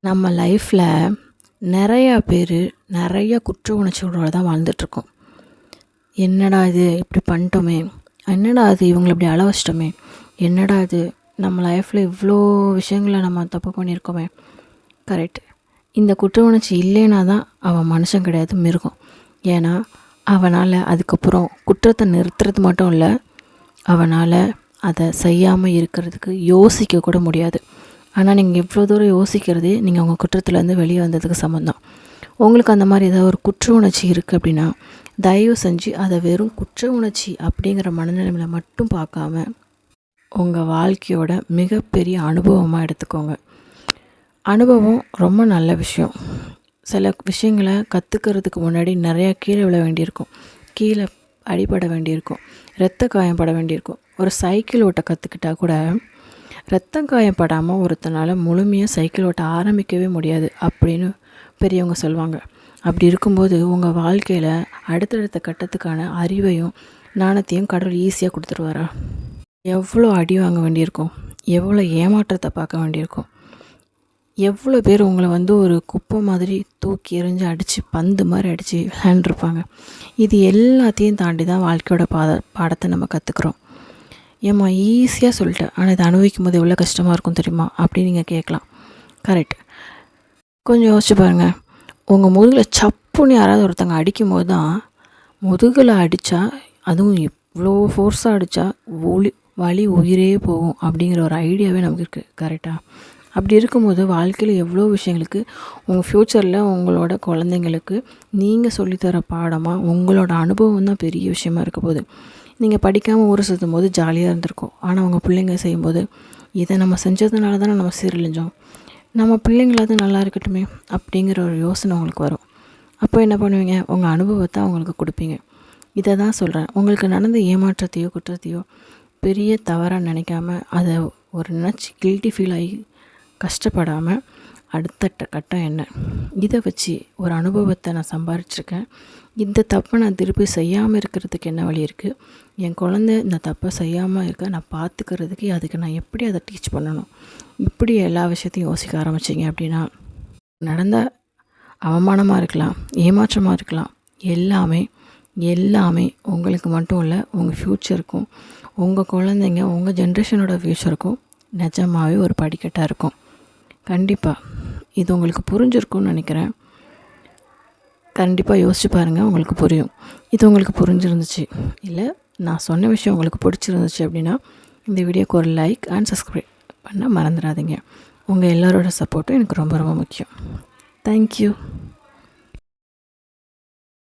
நம்ம லைஃப்பில் நிறையா பேர் நிறைய குற்ற உணர்ச்சிகளோடு தான் வாழ்ந்துட்டுருக்கோம். என்னடா இது இப்படி பண்ணிட்டோமே, என்னடா இது இவங்களை இப்படி அழ வச்சிட்டோமே, என்னடா இது நம்ம லைஃப்பில் இவ்வளோ விஷயங்களை நம்ம தப்பு பண்ணியிருக்கோமே. கரெக்ட். இந்த குற்ற உணர்ச்சி இல்லைன்னா தான் அவன் மனுஷன் கிடையாது, மிருகம். ஏன்னா அவனால் அதுக்கப்புறம் குற்றத்தை நிறுத்துறது மட்டும் இல்லை, அவனால் அதை செய்யாமல் இருக்கிறதுக்கு யோசிக்க கூட முடியாது. ஆனால் நீங்கள் இவ்வளோ தூரம் யோசிக்கிறதே நீங்கள் உங்கள் குற்றத்துலேருந்து வெளியே வந்ததுக்கு சம்மந்தம். உங்களுக்கு அந்த மாதிரி ஏதாவது ஒரு குற்ற உணர்ச்சி இருக்குது அப்படின்னா தயவு செஞ்சு அதை வெறும் குற்ற உணர்ச்சி அப்படிங்கிற மனநிலைமையில் மட்டும் பார்க்காம உங்கள் வாழ்க்கையோட மிகப்பெரிய அனுபவமாக எடுத்துக்கோங்க. அனுபவம் ரொம்ப நல்ல விஷயம். சில விஷயங்களை கற்றுக்கிறதுக்கு முன்னாடி நிறையா கீழே விழ வேண்டியிருக்கும், கீழே அடிபட வேண்டியிருக்கும், இரத்த காயம் பட வேண்டியிருக்கும். ஒரு சைக்கிள் ஓட்ட கற்றுக்கிட்டா கூட ரத்தம் காயப்படாமல் ஒருத்தனால் முழுமையாக சைக்கிள் ஓட்ட ஆரம்பிக்கவே முடியாது அப்படின்னு பெரியவங்க சொல்லுவாங்க. அப்படி இருக்கும்போது உங்கள் வாழ்க்கையில் அடுத்தடுத்த கட்டத்துக்கான அறிவையும் ஞானத்தையும் கடவுள் ஈஸியாக கொடுத்துருவாரா? எவ்வளோ அடி வாங்க வேண்டியிருக்கும், எவ்வளோ ஏமாற்றத்தை பார்க்க வேண்டியிருக்கும், எவ்வளோ பேர் உங்களை ஒரு குப்பை மாதிரி தூக்கி எறிஞ்சு அடித்து பந்து மாதிரி அடித்து விளையாண்டுருப்பாங்க. இது எல்லாத்தையும் தாண்டி தான் வாழ்க்கையோட பாடத்தை நம்ம கற்றுக்குறோம். ஏம்மா ஈஸியாக சொல்லிட்டேன், ஆனால் இதை அனுபவிக்கும் போது எவ்வளோ கஷ்டமாக இருக்கும் தெரியுமா அப்படின்னு நீங்கள் கேட்கலாம். கரெக்ட். கொஞ்சம் யோசிச்சு பாருங்கள். உங்கள் முதுகில் சப்புன்னு யாராவது ஒருத்தங்க அடிக்கும் போது தான், முதுகில் அடித்தா அதுவும் இவ்வளோ ஃபோர்ஸாக அடித்தா வலி உயிரே போகும் அப்படிங்கிற ஒரு ஐடியாவே நமக்கு இருக்குது. கரெக்டாக? அப்படி இருக்கும்போது வாழ்க்கையில் எவ்வளோ விஷயங்களுக்கு உங்கள் ஃப்யூச்சரில் உங்களோட குழந்தைங்களுக்கு நீங்கள் சொல்லித்தர பாடமாக உங்களோட அனுபவம் தான் பெரிய விஷயமா இருக்க போகுது. நீங்கள் படிக்காமல் ஊரை சுற்றும் போது ஜாலியாக இருந்திருக்கும், ஆனால் உங்கள் பிள்ளைங்க செய்யும்போது இதை நம்ம செஞ்சதுனால தானே நம்ம சீரழிஞ்சோம், நம்ம பிள்ளைங்களாவது நல்லா இருக்கட்டுமே அப்படிங்கிற ஒரு யோசனை உங்களுக்கு வரும். அப்போ என்ன பண்ணுவீங்க? உங்கள் அனுபவத்தை அவங்களுக்கு கொடுப்பீங்க. இதை தான் சொல்கிறேன். உங்களுக்கு நடந்த ஏமாற்றத்தையோ குற்றத்தையோ பெரிய தவறாக நினைக்காம அதை ஒரு நினச்சி கில்ட்டி ஃபீல் ஆகி கஷ்டப்படாமல் அடுத்த கட்டம் என்ன, இதை வச்சு ஒரு அனுபவத்தை நான் சம்பாரிச்சிருக்கேன், இந்த தப்பை நான் திருப்பி செய்யாமல் இருக்கிறதுக்கு என்ன வழி இருக்குது, என் குழந்தை இந்த தப்பை செய்யாமல் இருக்க நான் பார்த்துக்கிறதுக்கு அதுக்கு நான் எப்படி அதை டீச் பண்ணணும், இப்படி எல்லா விஷயத்தையும் யோசிக்க ஆரம்பிச்சிங்க அப்படின்னா நடந்த அவமானமாக இருக்கலாம், ஏமாற்றமாக இருக்கலாம், எல்லாமே உங்களுக்கு மட்டும் இல்லை, உங்கள் ஃப்யூச்சருக்கும் உங்கள் குழந்தைங்க உங்கள் ஜென்ரேஷனோட ஃப்யூச்சருக்கும் நிஜமாகவே ஒரு படிக்கட்டாக இருக்கும். கண்டிப்பாக இது உங்களுக்கு புரிஞ்சிருக்கும்னு நினைக்கிறேன். கண்டிப்பாக யோசிச்சு பாருங்கள், உங்களுக்கு புரியும். இது உங்களுக்கு புரிஞ்சிருந்துச்சு இல்லை நான் சொன்ன விஷயம் உங்களுக்கு பிடிச்சிருந்துச்சு அப்படின்னா இந்த வீடியோக்கு ஒரு லைக் அண்ட் சப்ஸ்கிரைப் பண்ண மறந்துடாதீங்க. உங்கள் எல்லோரோட சப்போர்ட்டும் எனக்கு ரொம்ப ரொம்ப முக்கியம். தேங்க்யூ.